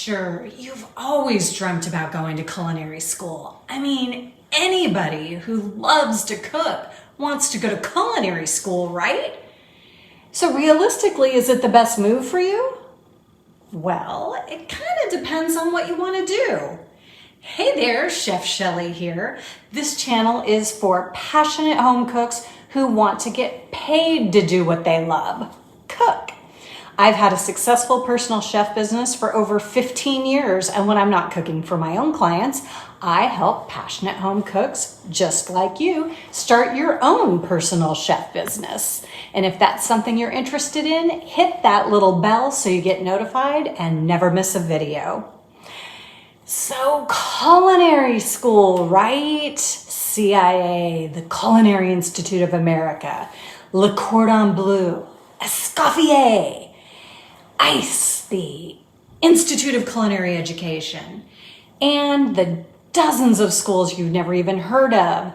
sure you've always dreamt about going to culinary school. I mean, anybody who loves to cook wants to go to culinary school, right? So realistically, is it the best move for you? Well, it kind of depends on what you want to do. Hey there, Chef Shelley here. This channel is for passionate home cooks who want to get paid to do what they love, cook. I've had a successful personal chef business for over 15 years, and when I'm not cooking for my own clients, I help passionate home cooks just like you start your own personal chef business. And if that's something you're interested in, hit that little bell so you get notified and never miss a video. So culinary school, right? CIA, the Culinary Institute of America, Le Cordon Bleu, Escoffier, ICE, the Institute of Culinary Education, and the dozens of schools you've never even heard of.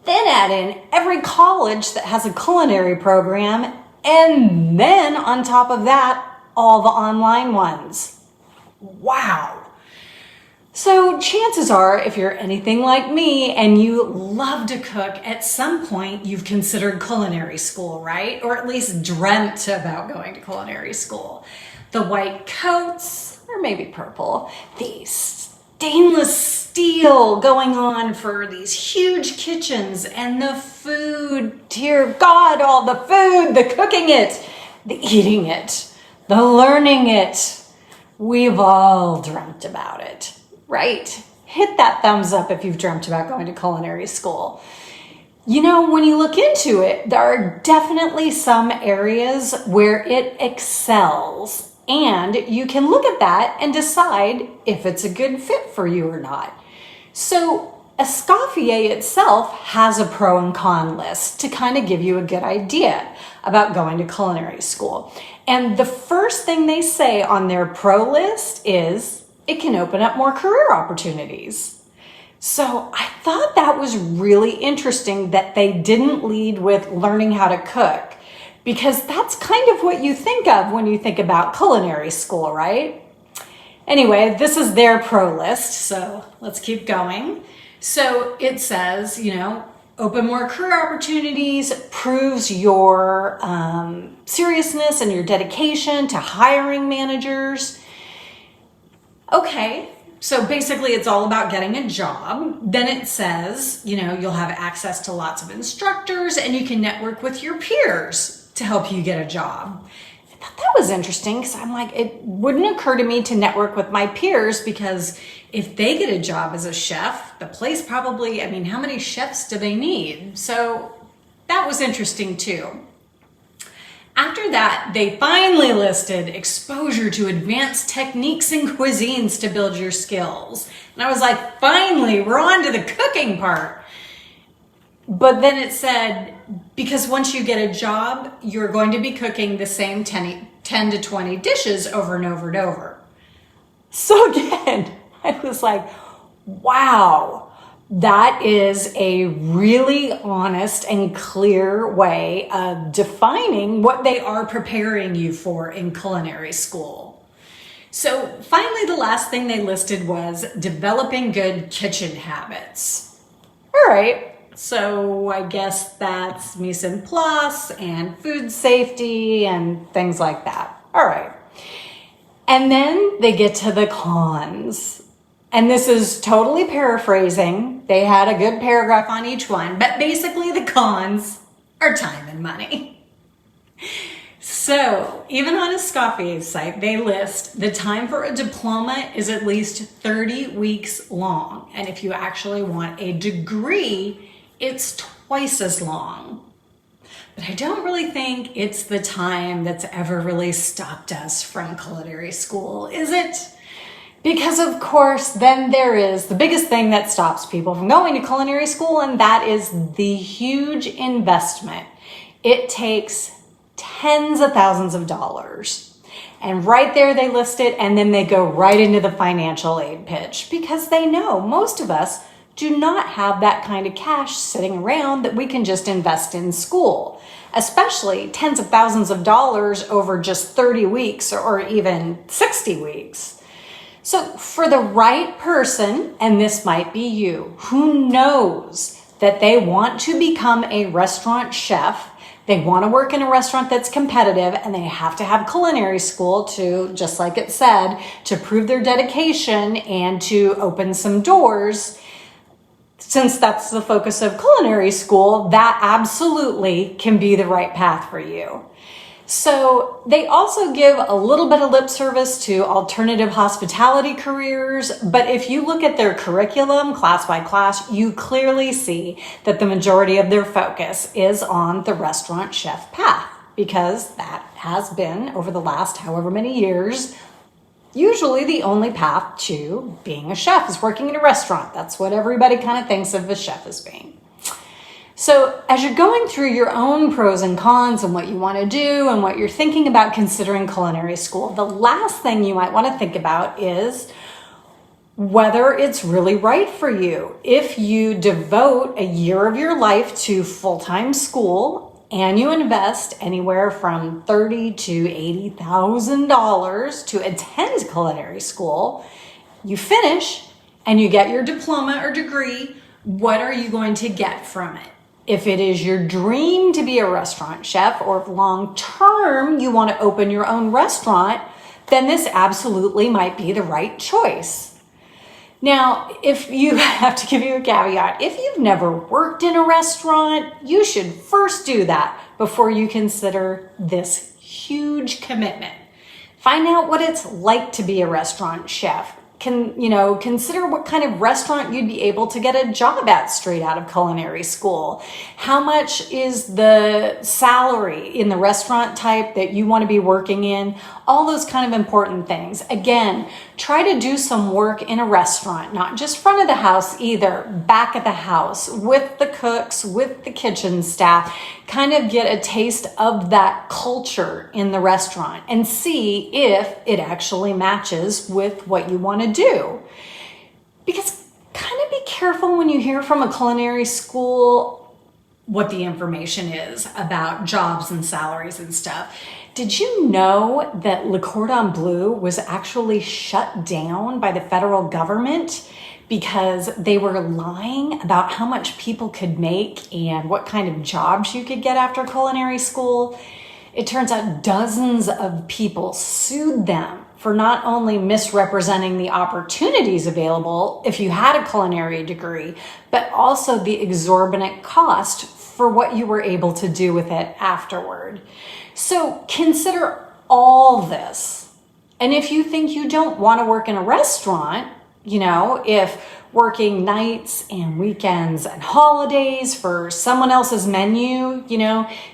Then add in every college that has a culinary program, and then on top of that, all the online ones. Wow. So chances are, if you're anything like me and you love to cook, at some point you've considered culinary school, right? Or at least dreamt about going to culinary school. The white coats, or maybe purple, the stainless steel going on for these huge kitchens, and the food, dear God, all the food, the cooking it, the eating it, the learning it. We've all dreamt about it. Right? Hit that thumbs up if you've dreamt about going to culinary school. You know, when you look into it, there are definitely some areas where it excels, and you can look at that and decide if it's a good fit for you or not. So Escoffier itself has a pro and con list to kind of give you a good idea about going to culinary school. And the first thing they say on their pro list is it can open up more career opportunities. So I thought that was really interesting that they didn't lead with learning how to cook, because that's kind of what you think of when you think about culinary school, right? Anyway, this is their pro list, so let's keep going. So it says, open more career opportunities, proves your seriousness and your dedication to hiring managers. Okay, so basically it's all about getting a job. Then it says, you'll have access to lots of instructors and you can network with your peers to help you get a job. I thought that was interesting because I'm like, it wouldn't occur to me to network with my peers, because if they get a job as a chef, the place probably, how many chefs do they need? So that was interesting too. After that, they finally listed exposure to advanced techniques and cuisines to build your skills. And I was like, finally, we're on to the cooking part. But then it said, because once you get a job, you're going to be cooking the same 10 to 20 dishes over and over and over. So again, I was like, wow. That is a really honest and clear way of defining what they are preparing you for in culinary school. So finally, the last thing they listed was developing good kitchen habits. All right, so I guess that's mise en place and food safety and things like that. All right. And then they get to the cons. And this is totally paraphrasing. They had a good paragraph on each one, but basically the cons are time and money. So even on Escoffier's site, they list the time for a diploma is at least 30 weeks long. And if you actually want a degree, it's twice as long. But I don't really think it's the time that's ever really stopped us from culinary school, is it? Because of course, then there is the biggest thing that stops people from going to culinary school, and that is the huge investment. It takes tens of thousands of dollars. And right there they list it, and then they go right into the financial aid pitch, because they know most of us do not have that kind of cash sitting around that we can just invest in school, especially tens of thousands of dollars over just 30 weeks or even 60 weeks. So for the right person, and this might be you, who knows that they want to become a restaurant chef, they want to work in a restaurant that's competitive, and they have to have culinary school to, just like it said, to prove their dedication and to open some doors. Since that's the focus of culinary school, that absolutely can be the right path for you. So they also give a little bit of lip service to alternative hospitality careers, but if you look at their curriculum class by class, you clearly see that the majority of their focus is on the restaurant chef path, because that has been, over the last however many years, usually the only path to being a chef is working in a restaurant. That's what everybody kind of thinks of a chef as being. So as you're going through your own pros and cons and what you want to do and what you're thinking about considering culinary school, the last thing you might want to think about is whether it's really right for you. If you devote a year of your life to full-time school and you invest anywhere from $30,000 to $80,000 to attend culinary school, you finish and you get your diploma or degree, what are you going to get from it? If it is your dream to be a restaurant chef, or if long term you want to open your own restaurant, then this absolutely might be the right choice. Now, if you have to give you a caveat, if you've never worked in a restaurant, you should first do that before you consider this huge commitment. Find out what it's like to be a restaurant chef. Consider what kind of restaurant you'd be able to get a job at straight out of culinary school. How much is the salary in the restaurant type that you want to be working in? All those kind of important things. Again, try to do some work in a restaurant, not just front of the house either, back at the house, with the cooks, with the kitchen staff. Kind of get a taste of that culture in the restaurant and see if it actually matches with what you want to do. Because kind of be careful when you hear from a culinary school what the information is about jobs and salaries and stuff. Did you know that Le Cordon Bleu was actually shut down by the federal government because they were lying about how much people could make and what kind of jobs you could get after culinary school? It turns out dozens of people sued them for not only misrepresenting the opportunities available if you had a culinary degree, but also the exorbitant cost for what you were able to do with it afterward. So consider all this. And if you think you don't want to work in a restaurant, if working nights and weekends and holidays for someone else's menu,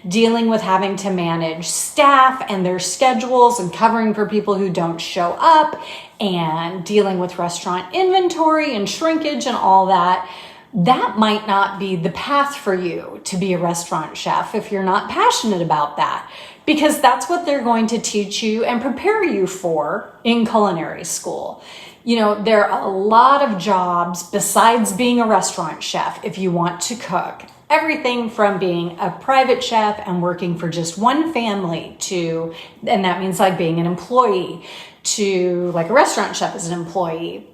dealing with having to manage staff and their schedules and covering for people who don't show up and dealing with restaurant inventory and shrinkage and all that, that might not be the path for you to be a restaurant chef if you're not passionate about that, because that's what they're going to teach you and prepare you for in culinary school. There are a lot of jobs besides being a restaurant chef if you want to cook. Everything from being a private chef and working for just one family and that means like being an employee, to like a restaurant chef as an employee,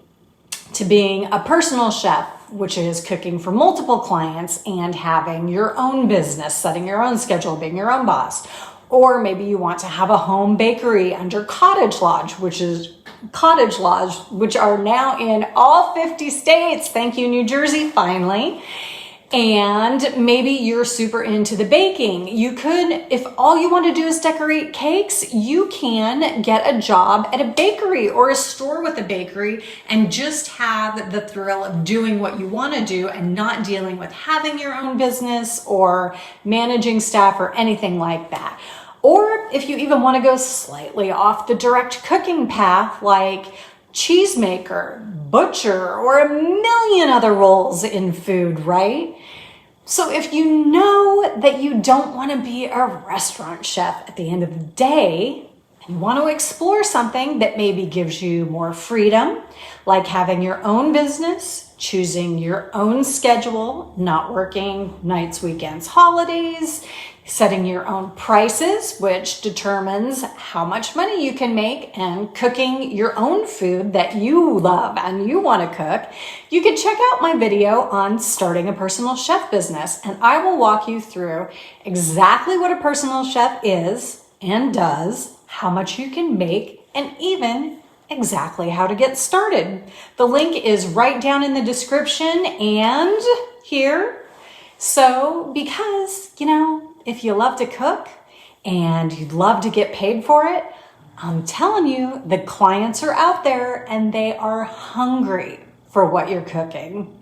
to being a personal chef, which is cooking for multiple clients and having your own business, setting your own schedule, being your own boss. Or maybe you want to have a home bakery under cottage lodge, which are now in all 50 states. Thank you, New Jersey, finally. And maybe you're super into the baking. You could, if all you want to do is decorate cakes, you can get a job at a bakery or a store with a bakery and just have the thrill of doing what you want to do and not dealing with having your own business or managing staff or anything like that. Or if you even want to go slightly off the direct cooking path, like cheesemaker, butcher, or a million other roles in food, right? So if you know that you don't want to be a restaurant chef at the end of the day and want to explore something that maybe gives you more freedom, like having your own business, choosing your own schedule, not working nights, weekends, holidays, setting your own prices, which determines how much money you can make, and cooking your own food that you love and you want to cook, you can check out my video on starting a personal chef business, and I will walk you through exactly what a personal chef is and does, how much you can make, and even exactly how to get started. The link is right down in the description and here. So, because, if you love to cook and you'd love to get paid for it, I'm telling you, the clients are out there and they are hungry for what you're cooking.